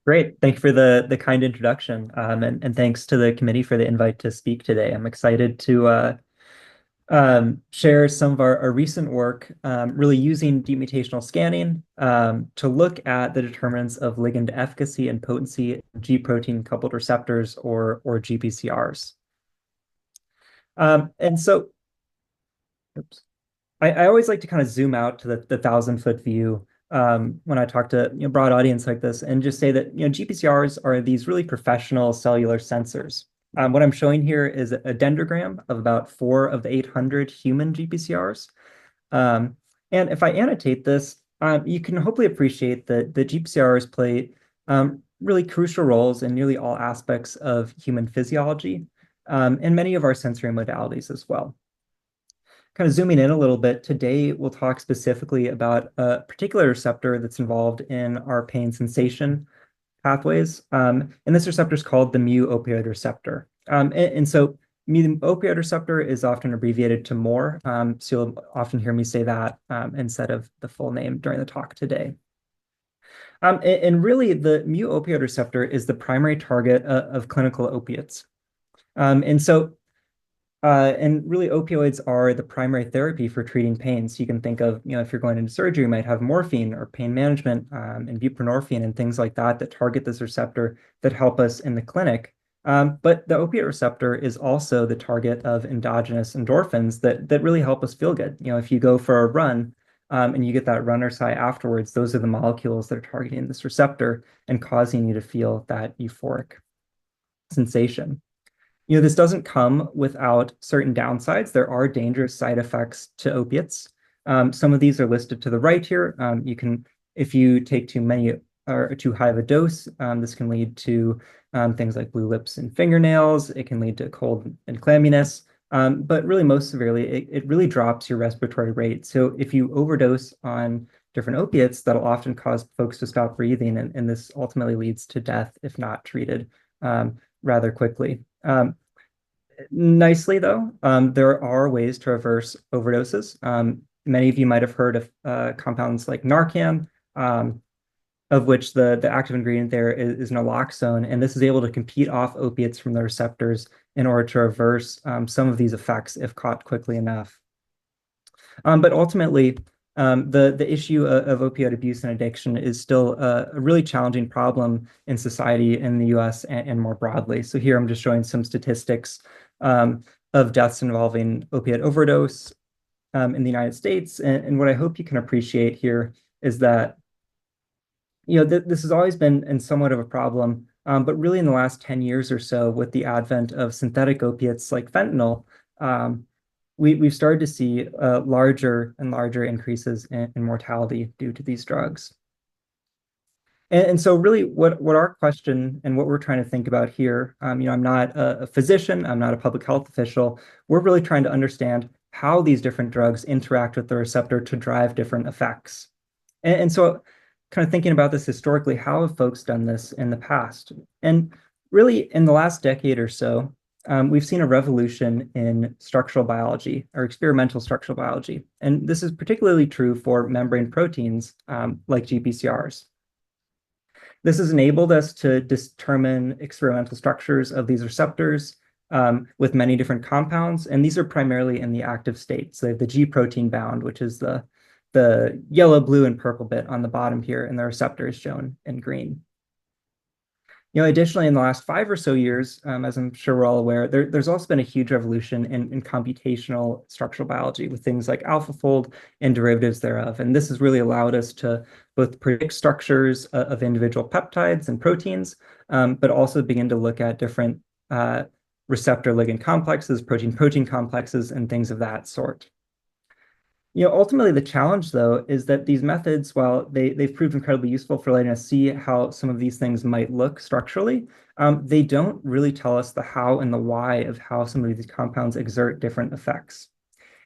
Great. Thank you for the kind introduction. And thanks to the committee for the invite to speak today. I'm excited to share some of our recent work really using deep mutational scanning to look at the determinants of ligand efficacy and potency in G protein coupled receptors or GPCRs. And so, oops. I always like to kind of zoom out to the 1,000-foot view when I talk to broad audience like this, and just say that GPCRs are these really professional cellular sensors. What I'm showing here is a dendrogram of about 4 of the 800 human GPCRs. And if I annotate this, you can hopefully appreciate that the GPCRs play really crucial roles in nearly all aspects of human physiology and many of our sensory modalities as well. Kind of zooming in a little bit, today we'll talk specifically about a particular receptor that's involved in our pain sensation pathways. And this receptor is called the mu-opioid receptor. And so mu-opioid receptor is often abbreviated to MORE. So you'll often hear me say that instead of the full name during the talk today. And really, the mu-opioid receptor is the primary target of clinical opiates. And really, opioids are the primary therapy for treating pain. So you can think of, if you're going into surgery, you might have morphine or pain management and buprenorphine and things like that that target this receptor that help us in the clinic. But the opiate receptor is also the target of endogenous endorphins that really help us feel good. If you go for a run and you get that runner's high afterwards, those are the molecules that are targeting this receptor and causing you to feel that euphoric sensation. This doesn't come without certain downsides. There are dangerous side effects to opiates. Some of these are listed to the right here. If you take too many or too high of a dose, this can lead to things like blue lips and fingernails. It can lead to cold and clamminess. But really, most severely, it really drops your respiratory rate. So if you overdose on different opiates, that'll often cause folks to stop breathing, and this ultimately leads to death if not treated rather quickly. Nicely, though, there are ways to reverse overdoses. Many of you might have heard of compounds like Narcan, of which the active ingredient there is naloxone, and this is able to compete off opiates from the receptors in order to reverse some of these effects if caught quickly enough. But ultimately, the issue of opioid abuse and addiction is still a really challenging problem in society in the US and more broadly. So here I'm just showing some statistics of deaths involving opiate overdose in the United States. And what I hope you can appreciate here is that this has always been somewhat of a problem, but really in the last 10 years or so, with the advent of synthetic opiates like fentanyl, we've started to see larger and larger increases in mortality due to these drugs. And so really what our question and what we're trying to think about here, I'm not a physician, I'm not a public health official. We're really trying to understand how these different drugs interact with the receptor to drive different effects. And so kind of thinking about this historically, how have folks done this in the past? And really in the last decade or so, we've seen a revolution in structural biology or experimental structural biology. And this is particularly true for membrane proteins like GPCRs. This has enabled us to determine experimental structures of these receptors with many different compounds. And these are primarily in the active state. So they have the G protein bound, which is the yellow, blue, and purple bit on the bottom here, and the receptor is shown in green. Additionally, in the last 5 or so years, as I'm sure we're all aware, there's also been a huge revolution in computational structural biology with things like AlphaFold and derivatives thereof. And this has really allowed us to both predict structures of individual peptides and proteins, but also begin to look at different receptor ligand complexes, protein-protein complexes, and things of that sort. Ultimately, the challenge, though, is that these methods, while they've proved incredibly useful for letting us see how some of these things might look structurally, they don't really tell us the how and the why of how some of these compounds exert different effects.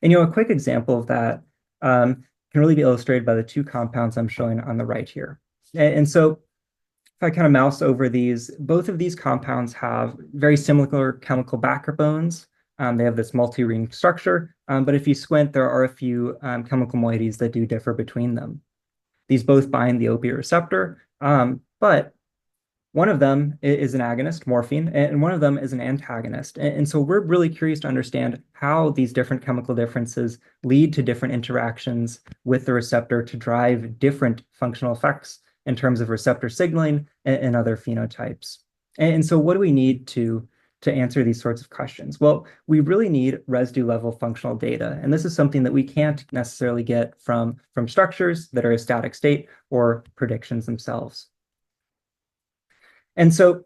And a quick example of that can really be illustrated by the 2 compounds I'm showing on the right here. And so if I kind of mouse over these, both of these compounds have very similar chemical backbones. They have this multi-ring structure, but if you squint, there are a few chemical moieties that do differ between them. These both bind the opiate receptor, but One of them is an agonist, morphine, and one of them is an antagonist. And so we're really curious to understand how these different chemical differences lead to different interactions with the receptor to drive different functional effects in terms of receptor signaling and other phenotypes. And so what do we need to answer these sorts of questions? Well, we really need residue level functional data. And this is something that we can't necessarily get from structures that are a static state or predictions themselves. And so,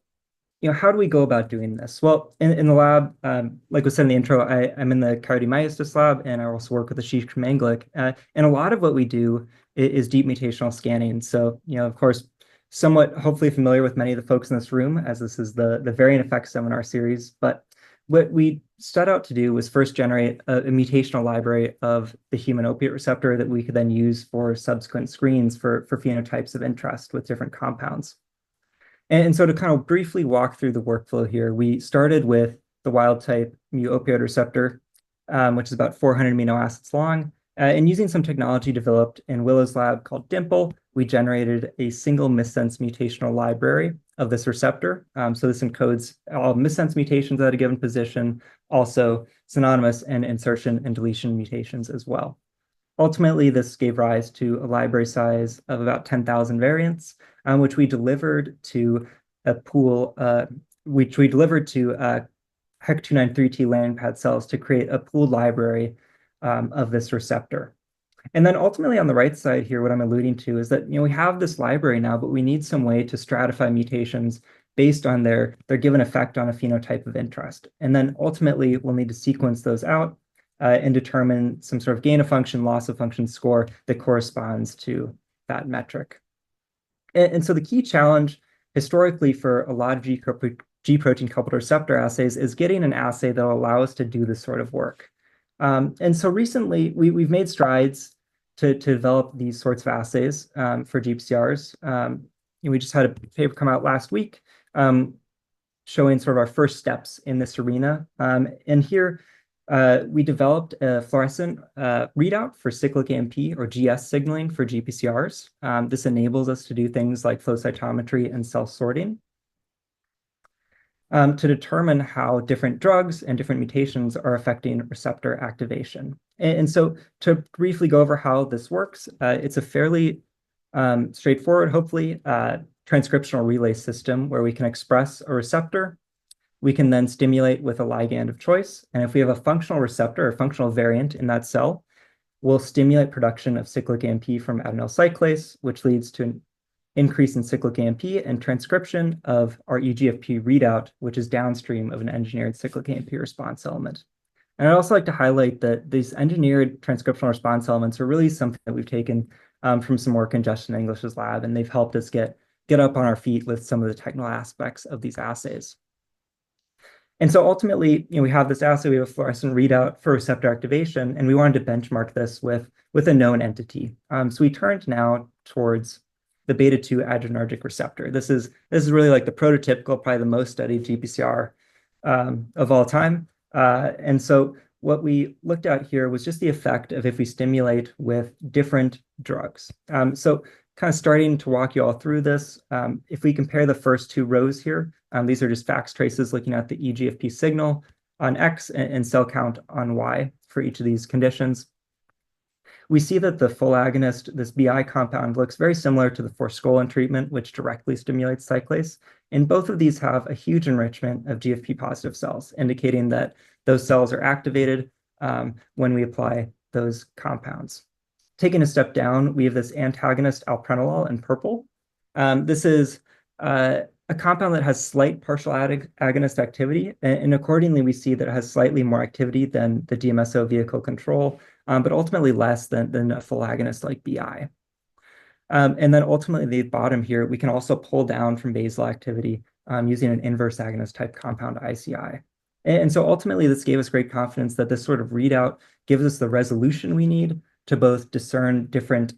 how do we go about doing this? Well, in the lab, like we said in the intro, I'm in the cardiomyostis lab, and I also work with the Ashish Manglik. And a lot of what we do is deep mutational scanning. So, of course, somewhat hopefully familiar with many of the folks in this room, as this is the variant effects seminar series. But what we set out to do was first generate a mutational library of the human opiate receptor that we could then use for subsequent screens for phenotypes of interest with different compounds. And so to kind of briefly walk through the workflow here, we started with the wild type mu-opioid receptor, which is about 400 amino acids long. And using some technology developed in Willow's lab called DIMPLE, we generated a single missense mutational library of this receptor. So this encodes all missense mutations at a given position, also synonymous and insertion and deletion mutations as well. Ultimately, this gave rise to a library size of about 10,000 variants, which we delivered to a pool, which we delivered to HEC293T landing pad cells to create a pooled library of this receptor. And then ultimately on the right side here, what I'm alluding to is that we have this library now, but we need some way to stratify mutations based on their given effect on a phenotype of interest. And then ultimately, we'll need to sequence those out and determine some sort of gain of function, loss of function score that corresponds to that metric. And so the key challenge historically for a lot of G protein coupled receptor assays is getting an assay that will allow us to do this sort of work. And so recently we've made strides to develop these sorts of assays for GPCRs. We just had a paper come out last week showing sort of our first steps in this arena. And here we developed a fluorescent readout for cyclic AMP or GS signaling for GPCRs. This enables us to do things like flow cytometry and cell sorting to determine how different drugs and different mutations are affecting receptor activation. And so to briefly go over how this works, it's a fairly straightforward, hopefully, transcriptional relay system where we can express a receptor. We can then stimulate with a ligand of choice. And if we have a functional receptor or functional variant in that cell, we'll stimulate production of cyclic AMP from adenyl cyclase, which leads to an increase in cyclic AMP and transcription of our EGFP readout, which is downstream of an engineered cyclic AMP response element. And I'd also like to highlight that these engineered transcriptional response elements are really something that we've taken from some work in Justin English's lab, and they've helped us get up on our feet with some of the technical aspects of these assays. And so ultimately, we have this assay, we have a fluorescent readout for receptor activation, and we wanted to benchmark this with a known entity. So we turned now towards the beta-2 adrenergic receptor. This is really like the prototypical, probably the most studied GPCR of all time. And so what we looked at here was just the effect of if we stimulate with different drugs. So kind of starting to walk you all through this, if we compare the first two rows here, these are just FACS traces looking at the EGFP signal on X and cell count on Y for each of these conditions. We see that the full agonist, this BI compound, looks very similar to the forskolin treatment, which directly stimulates cyclase. And both of these have a huge enrichment of GFP positive cells, indicating that those cells are activated when we apply those compounds. Taking a step down, we have this antagonist alprenolol in purple. This is a compound that has slight partial agonist activity, and accordingly, we see that it has slightly more activity than the DMSO vehicle control, but ultimately less than a full agonist like BI. And then ultimately, the bottom here, we can also pull down from basal activity using an inverse agonist type compound ICI. And so ultimately, this gave us great confidence that this sort of readout gives us the resolution we need to both discern different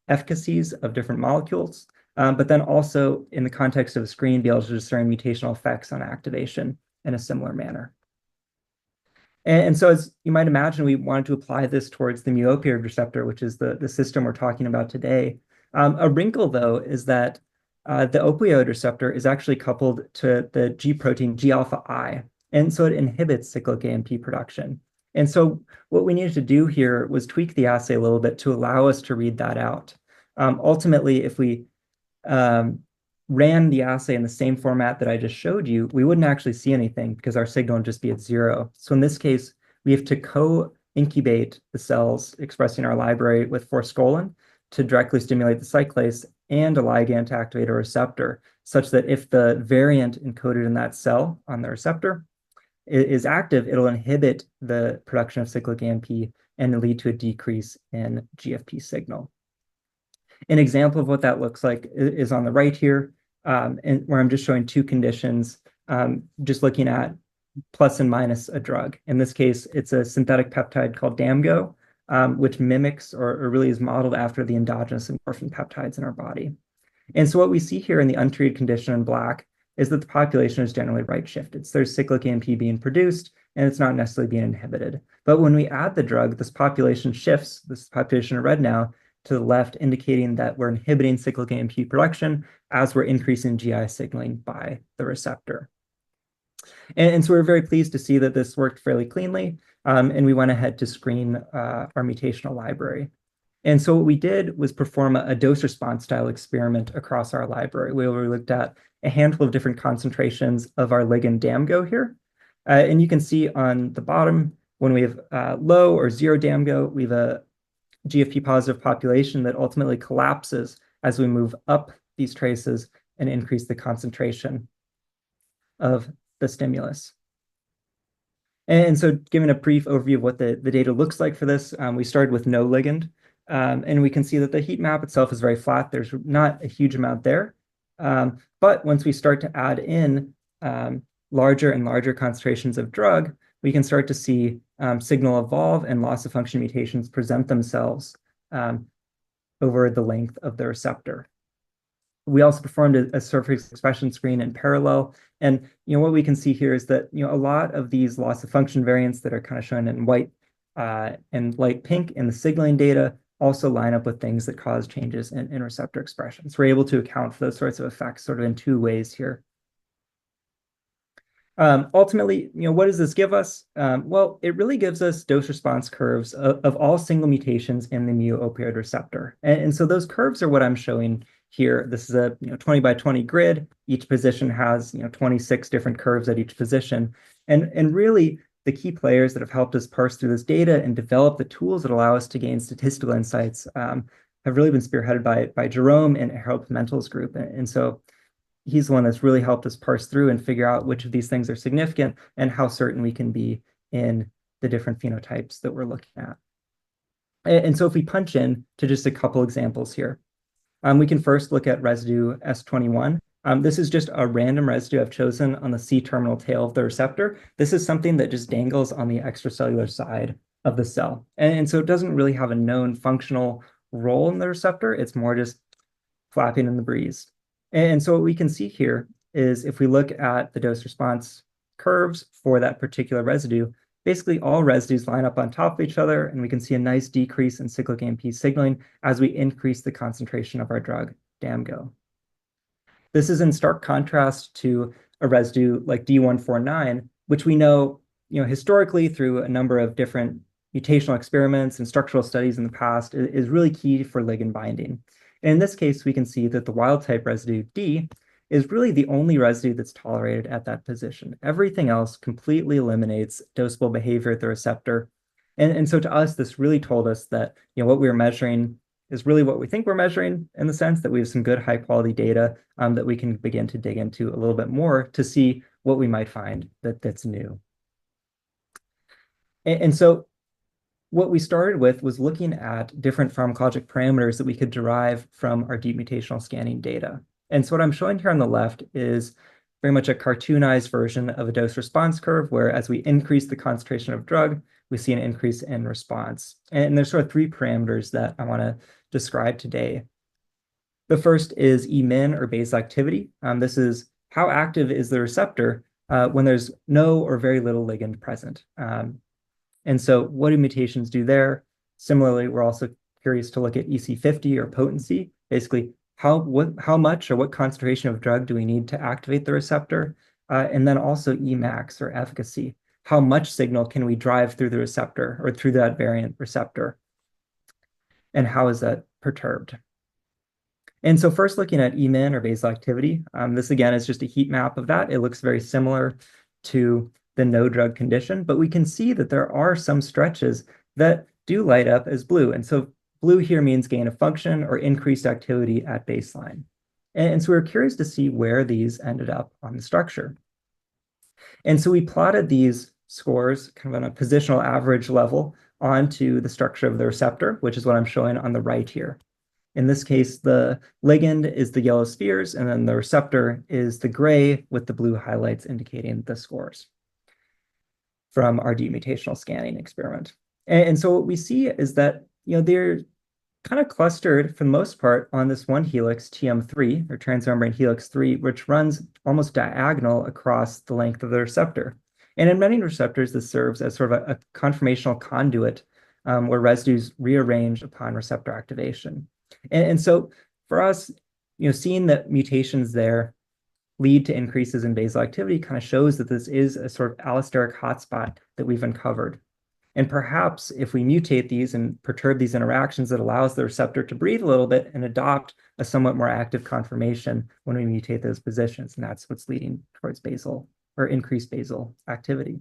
efficacies of different molecules, but then also in the context of a screen, be able to discern mutational effects on activation in a similar manner. And so as you might imagine, we wanted to apply this towards the mu-opioid receptor, which is the system we're talking about today. A wrinkle, though, is that the opioid receptor is actually coupled to the G protein G alpha I. And so it inhibits cyclic AMP production. And so what we needed to do here was tweak the assay a little bit to allow us to read that out. Ultimately, if we ran the assay in the same format that I just showed you, we wouldn't actually see anything because our signal would just be at 0. So in this case, we have to co-incubate the cells expressing our library with forskolin to directly stimulate the cyclase and a ligand to activate a receptor, such that if the variant encoded in that cell on the receptor is active, it'll inhibit the production of cyclic AMP and lead to a decrease in GFP signal. An example of what that looks like is on the right here, and where I'm just showing two conditions, just looking at plus and minus a drug. In this case, it's a synthetic peptide called DAMGO, which mimics or really is modeled after the endogenous endorphin peptides in our body. And so what we see here in the untreated condition in black is that the population is generally right-shifted. So there's cyclic AMP being produced, and it's not necessarily being inhibited. But when we add the drug, this population shifts, this population in red now, to the left, indicating that we're inhibiting cyclic AMP production as we're increasing GI signaling by the receptor. And so we're very pleased to see that this worked fairly cleanly, and we went ahead to screen our mutational library. And so what we did was perform a dose response style experiment across our library, where we looked at a handful of different concentrations of our ligand DAMGO here. And you can see on the bottom, when we have low or 0 DAMGO, we have a GFP positive population that ultimately collapses as we move up these traces and increase the concentration of the stimulus. And so given a brief overview of what the data looks like for this, we started with no ligand. And we can see that the heat map itself is very flat. There's not a huge amount there. But once we start to add in larger and larger concentrations of drug, we can start to see signal evolve and loss of function mutations present themselves over the length of the receptor. We also performed a surface expression screen in parallel. And what we can see here is that a lot of these loss of function variants that are kind of shown in white and light pink in the signaling data also line up with things that cause changes in receptor expression. So we're able to account for those sorts of effects sort of in two ways here. Ultimately, what does this give us? Well, it really gives us dose response curves of all single mutations in the mu opioid receptor. And so those curves are what I'm showing here. This is a 20 by 20 grid. Each position has 26 different curves at each position. And really, the key players that have helped us parse through this data and develop the tools that allow us to gain statistical insights have really been spearheaded by Jerome and Harold Pimentel's group. And so he's the one that's really helped us parse through and figure out which of these things are significant and how certain we can be in the different phenotypes that we're looking at. And so if we punch in to just a couple examples here, we can first look at residue S21. This is just a random residue I've chosen on the C-terminal tail of the receptor. This is something that just dangles on the extracellular side of the cell. And so it doesn't really have a known functional role in the receptor. It's more just flapping in the breeze. And so what we can see here is if we look at the dose response curves for that particular residue, basically all residues line up on top of each other, and we can see a nice decrease in cyclic AMP signaling as we increase the concentration of our drug, DAMGO. This is in stark contrast to a residue like D149, which we know, historically through a number of different mutational experiments and structural studies in the past is really key for ligand binding. And in this case, we can see that the wild type residue D is really the only residue that's tolerated at that position. Everything else completely eliminates dosable behavior at the receptor. And so to us, this really told us that what we were measuring is really what we think we're measuring, in the sense that we have some good high quality data that we can begin to dig into a little bit more to see what we might find that's new. And so what we started with was looking at different pharmacologic parameters that we could derive from our deep mutational scanning data. And so what I'm showing here on the left is very much a cartoonized version of a dose response curve, where as we increase the concentration of drug, we see an increase in response. And there's sort of three parameters that I want to describe today. The first is E-min, or basal activity. This is how active is the receptor when there's no or very little ligand present. And so what do mutations do there? Similarly, we're also curious to look at EC50, or potency, basically how much or what concentration of drug do we need to activate the receptor? And then also Emax or efficacy. How much signal can we drive through the receptor or through that variant receptor? And how is that perturbed? And so first looking at Emin or basal activity, this again is just a heat map of that. It looks very similar to the no drug condition, but we can see that there are some stretches that do light up as blue. And so blue here means gain of function or increased activity at baseline. And so we're curious to see where these ended up on the structure. And so we plotted these scores kind of on a positional average level onto the structure of the receptor, which is what I'm showing on the right here. In this case, the ligand is the yellow spheres, and then the receptor is the gray with the blue highlights indicating the scores from our deep mutational scanning experiment. And so what we see is that, they're kind of clustered for the most part on this one helix, TM3, or transmembrane helix 3, which runs almost diagonal across the length of the receptor. And in many receptors, this serves as sort of a conformational conduit where residues rearrange upon receptor activation. And so for us, seeing that mutations there lead to increases in basal activity kind of shows that this is a sort of allosteric hotspot that we've uncovered. And perhaps if we mutate these and perturb these interactions, it allows the receptor to breathe a little bit and adopt a somewhat more active conformation when we mutate those positions. And that's what's leading towards basal or increased basal activity.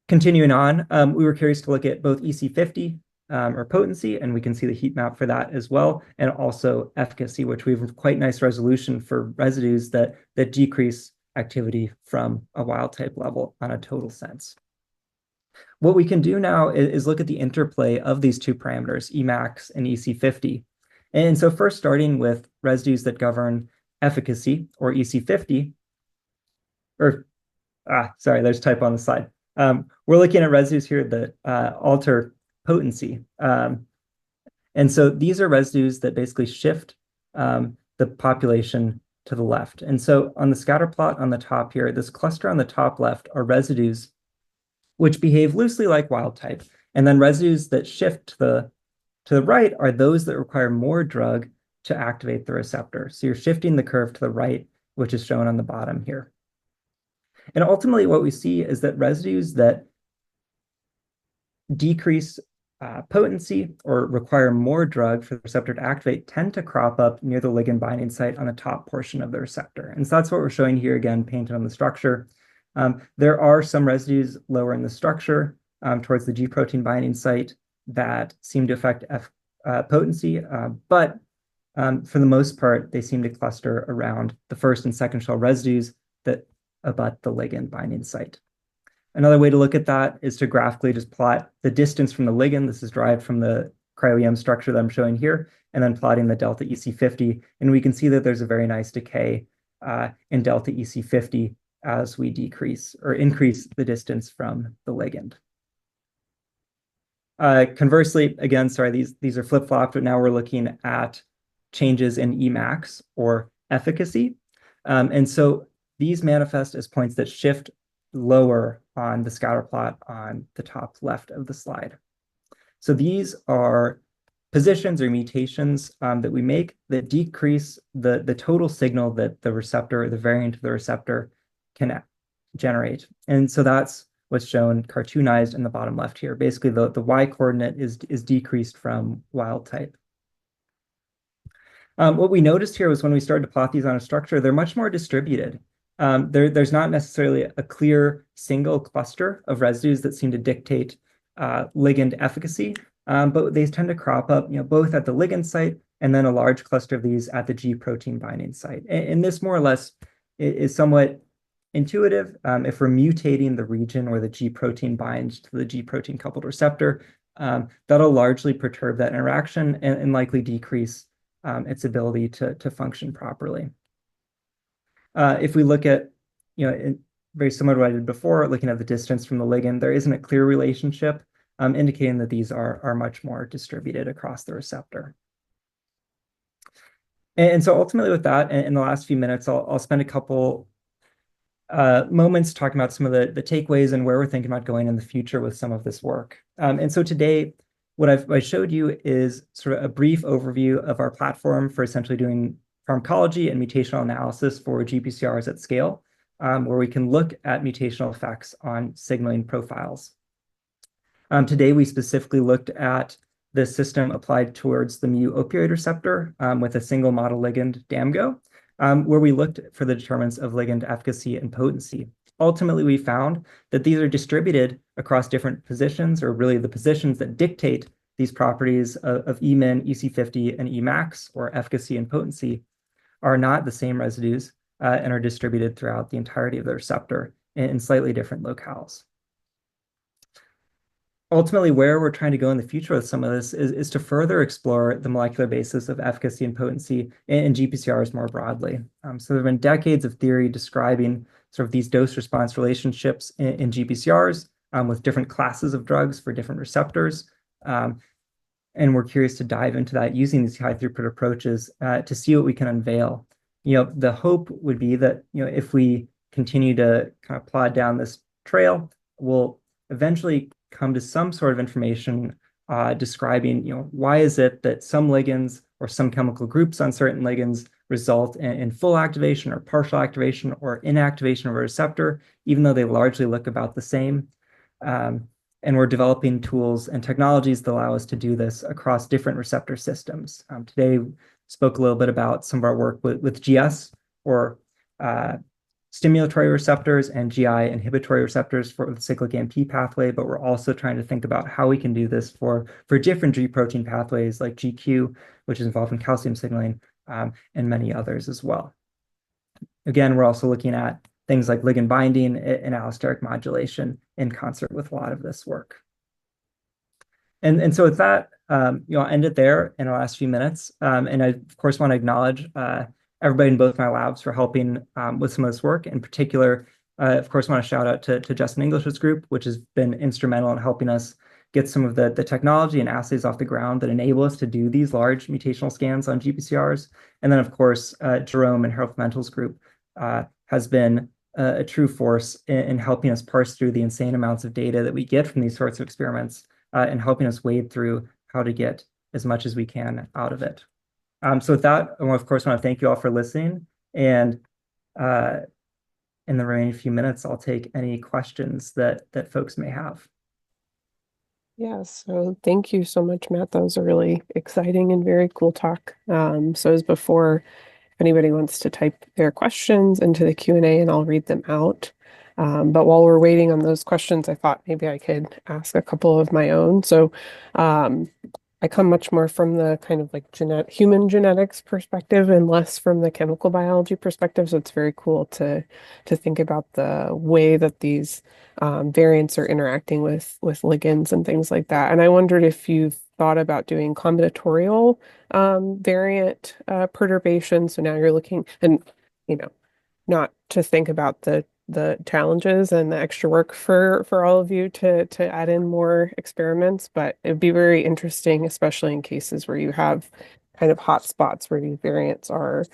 Continuing on, we were curious to look at both EC50 or potency, and we can see the heat map for that as well, and also efficacy, which we have quite nice resolution for residues that decrease activity from a wild type level on a total sense. What we can do now is look at the interplay of these two parameters, Emax and EC50. And so first starting with residues that govern efficacy or EC50, sorry, there's a typo on the slide. We're looking at residues here that alter potency. And so these are residues that basically shift the population to the left. And so on the scatter plot on the top here, this cluster on the top left are residues which behave loosely like wild type. And then residues that shift to the right are those that require more drug to activate the receptor. So you're shifting the curve to the right, which is shown on the bottom here. And ultimately what we see is that residues that decrease potency or require more drug for the receptor to activate tend to crop up near the ligand binding site on the top portion of the receptor. And so that's what we're showing here again, painted on the structure. There are some residues lower in the structure towards the G protein binding site that seem to affect potency, but for the most part, they seem to cluster around the first and second shell residues that abut the ligand binding site. Another way to look at that is to graphically just plot the distance from the ligand. This is derived from the cryo-EM structure that I'm showing here, and then plotting the delta EC50. And we can see that there's a very nice decay in delta EC50 as we decrease or increase the distance from the ligand. Conversely, again, sorry, these are flip-flopped, but now we're looking at changes in Emax or efficacy. And so these manifest as points that shift lower on the scatter plot on the top left of the slide. So these are positions or mutations that we make that decrease the total signal that the receptor or the variant of the receptor can generate. And so that's what's shown cartoonized in the bottom left here. Basically, the Y coordinate is decreased from wild type. What we noticed here was when we started to plot these on a structure, they're much more distributed. There's not necessarily a clear single cluster of residues that seem to dictate ligand efficacy, but they tend to crop up, both at the ligand site and then a large cluster of these at the G protein binding site. And this more or less is somewhat intuitive. If we're mutating the region where the G protein binds to the G protein coupled receptor, that'll largely perturb that interaction and likely decrease its ability to function properly. If we look at, very similar to what I did before, looking at the distance from the ligand, there isn't a clear relationship indicating that these are much more distributed across the receptor. And so ultimately with that, in the last few minutes, I'll spend a couple moments talking about some of the takeaways and where we're thinking about going in the future with some of this work. And so today, what I showed you is sort of a brief overview of our platform for essentially doing pharmacology and mutational analysis for GPCRs at scale, where we can look at mutational effects on signaling profiles. Today, we specifically looked at the system applied towards the mu opioid receptor with a single model ligand, DAMGO, where we looked for the determinants of ligand efficacy and potency. Ultimately, we found that these are distributed across different positions, or really the positions that dictate these properties of Emin, EC50, and Emax, or efficacy and potency, are not the same residues and are distributed throughout the entirety of the receptor in slightly different locales. Ultimately, where we're trying to go in the future with some of this is to further explore the molecular basis of efficacy and potency in GPCRs more broadly. So there have been decades of theory describing sort of these dose-response relationships in GPCRs with different classes of drugs for different receptors. And we're curious to dive into that using these high throughput approaches to see what we can unveil. The hope would be that, if we continue to kind of plod down this trail, we'll eventually come to some sort of information describing, why is it that some ligands or some chemical groups on certain ligands result in full activation or partial activation or inactivation of a receptor, even though they largely look about the same. And we're developing tools and technologies that allow us to do this across different receptor systems. Today, we spoke a little bit about some of our work with GS, or stimulatory receptors, and GI inhibitory receptors for the cyclic AMP pathway, but we're also trying to think about how we can do this for different G protein pathways like GQ, which is involved in calcium signaling, and many others as well. Again, we're also looking at things like ligand binding and allosteric modulation in concert with a lot of this work. And so with that, I'll end it there in the last few minutes. And I, of course, want to acknowledge everybody in both my labs for helping with some of this work. In particular, of course, want to shout out to Justin English's group, which has been instrumental in helping us get some of the technology and assays off the ground that enable us to do these large mutational scans on GPCRs. And then, of course, Jerome and Harold Pimentel's group has been a true force in helping us parse through the insane amounts of data that we get from these sorts of experiments and helping us wade through how to get as much as we can out of it. So with that, I, of course, want to thank you all for listening. And in the remaining few minutes, I'll take any questions that folks may have. Yeah, so thank you so much, Matt. That was a really exciting and very cool talk. So as before, if anybody wants to type their questions into the Q&A and I'll read them out. But while we're waiting on those questions, I thought maybe I could ask a couple of my own. So I come much more from the kind of like human genetics perspective and less from the chemical biology perspective. So it's very cool to think about the way that these variants are interacting with ligands and things like that. And I wondered if you've thought about doing combinatorial variant perturbation. So now you're looking, and not to think about the challenges and the extra work for all of you to add in more experiments, but it'd be very interesting, especially in cases where you have kind of hot spots where these variants are,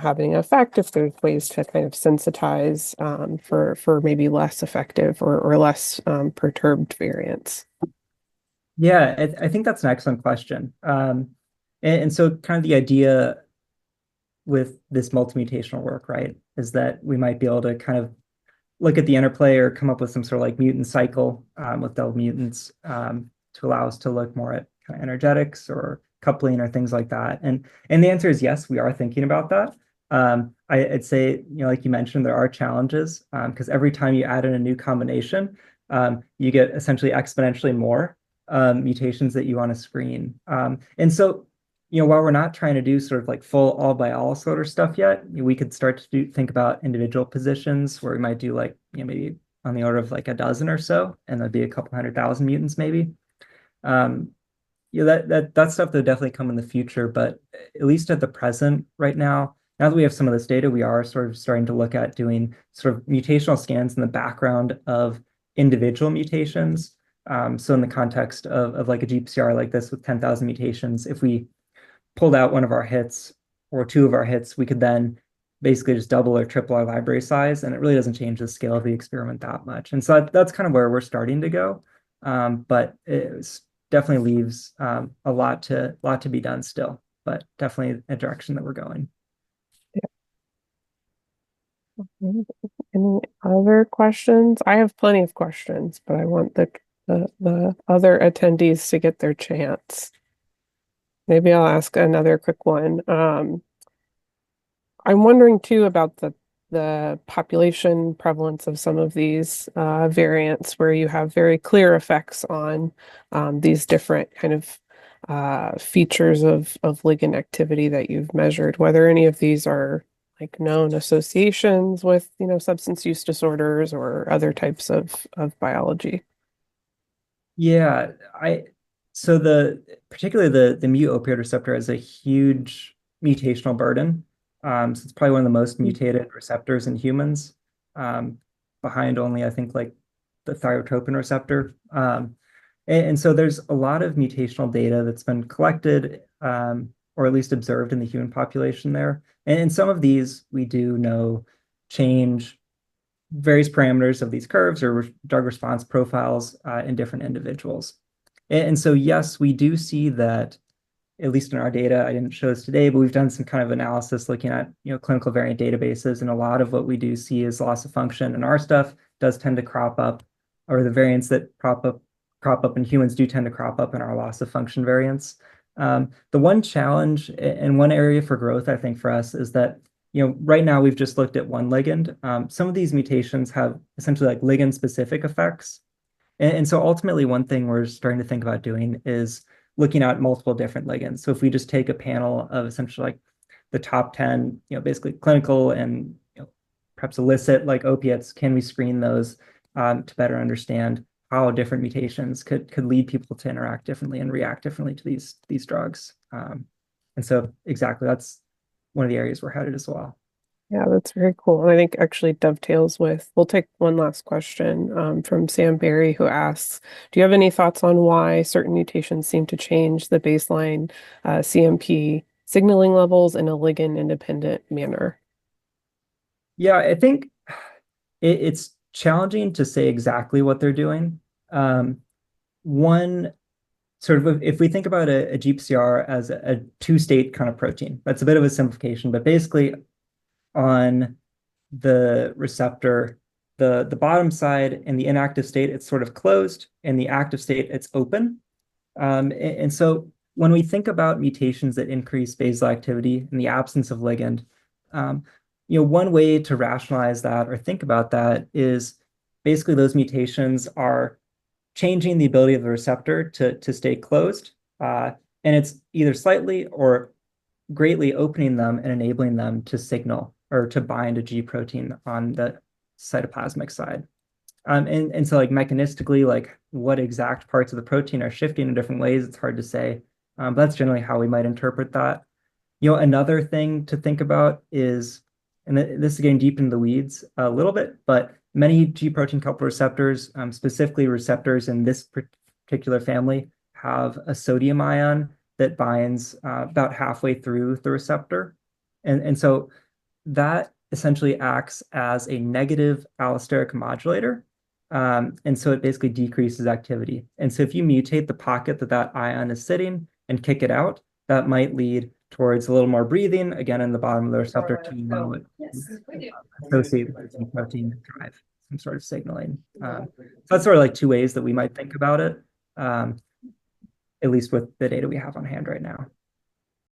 having an effect, if there's ways to kind of sensitize for maybe less effective or less perturbed variants. Yeah, I think that's an excellent question. And so kind of the idea with this multimutational work, right, is that we might be able to kind of look at the interplay or come up with some sort of like mutant cycle with double mutants to allow us to look more at kind of energetics or coupling or things like that. And the answer is yes, we are thinking about that. I'd say, like you mentioned, there are challenges because every time you add in a new combination, you get essentially exponentially more mutations that you want to screen. And so, while we're not trying to do sort of like full all by all sort of stuff yet, we could start to think about individual positions where we might do like, maybe on the order of like a dozen or so, and there'd be a couple 100,000 mutants maybe. That stuff will definitely come in the future, but at least at the present right now that we have some of this data, we are sort of starting to look at doing sort of mutational scans in the background of individual mutations. So in the context of like a GPCR like this with 10,000 mutations, if we pulled out one of our hits or two of our hits, we could then basically just double or triple our library size, and it really doesn't change the scale of the experiment that much. And so that's kind of where we're starting to go. But definitely leaves a lot to be done still, but definitely a direction that we're going. Yeah. Any other questions? I have plenty of questions, but I want the other attendees to get their chance. Maybe I'll ask another quick one. I'm wondering too about the population prevalence of some of these variants where you have very clear effects on these different kind of features of ligand activity that you've measured, whether any of these are like known associations with, substance use disorders or other types of biology. Yeah, I so the particularly the mu opioid receptor has a huge mutational burden. So it's probably one of the most mutated receptors in humans, behind only I think like the thyrotropin receptor. And so there's a lot of mutational data that's been collected, or at least observed in the human population there. And some of these we do know change various parameters of these curves or drug response profiles in different individuals. And so, yes, we do see that, at least in our data, I didn't show this today, but we've done some kind of analysis looking at clinical variant databases, and a lot of what we do see is loss of function. And our stuff does tend to crop up, or the variants that crop up in humans do tend to crop up in our loss of function variants. The one challenge and one area for growth, I think, for us is that right now we've just looked at one ligand. Some of these mutations have essentially like ligand specific effects. And so ultimately, one thing we're starting to think about doing is looking at multiple different ligands. So if we just take a panel of essentially like the top 10, basically clinical and perhaps illicit like opiates, can we screen those to better understand how different mutations could lead people to interact differently and react differently to these drugs? And so exactly, that's one of the areas we're headed as well. Yeah, that's very cool. And I think actually dovetails with, we'll take one last question from Sam Berry, who asks, do you have any thoughts on why certain mutations seem to change the baseline CMP signaling levels in a ligand independent manner? Yeah, I think it's challenging to say exactly what they're doing. One sort of, if we think about a GPCR as a two-state kind of protein, that's a bit of a simplification, but basically on the receptor, the bottom side in the inactive state, it's sort of closed. In the active state, it's open. And so when we think about mutations that increase basal activity in the absence of ligand, um, one way to rationalize that or think about that is basically those mutations are changing the ability of the receptor to stay closed. And it's either slightly or greatly opening them and enabling them to signal or to bind a G protein on the cytoplasmic side. And so like mechanistically, like what exact parts of the protein are shifting in different ways, it's hard to say. But that's generally how we might interpret that. Another thing to think about is, and this is getting deep into the weeds a little bit, but many G protein coupled receptors, specifically receptors in this particular family, have a sodium ion that binds about halfway through the receptor. And so that essentially acts as a negative allosteric modulator. And so it basically decreases activity. And so if you mutate the pocket that ion is sitting and kick it out, that might lead towards a little more breathing, again, in the bottom of the receptor to allow it associate with some protein to drive some sort of signaling. So that's sort of like two ways that we might think about it, at least with the data we have on hand right now.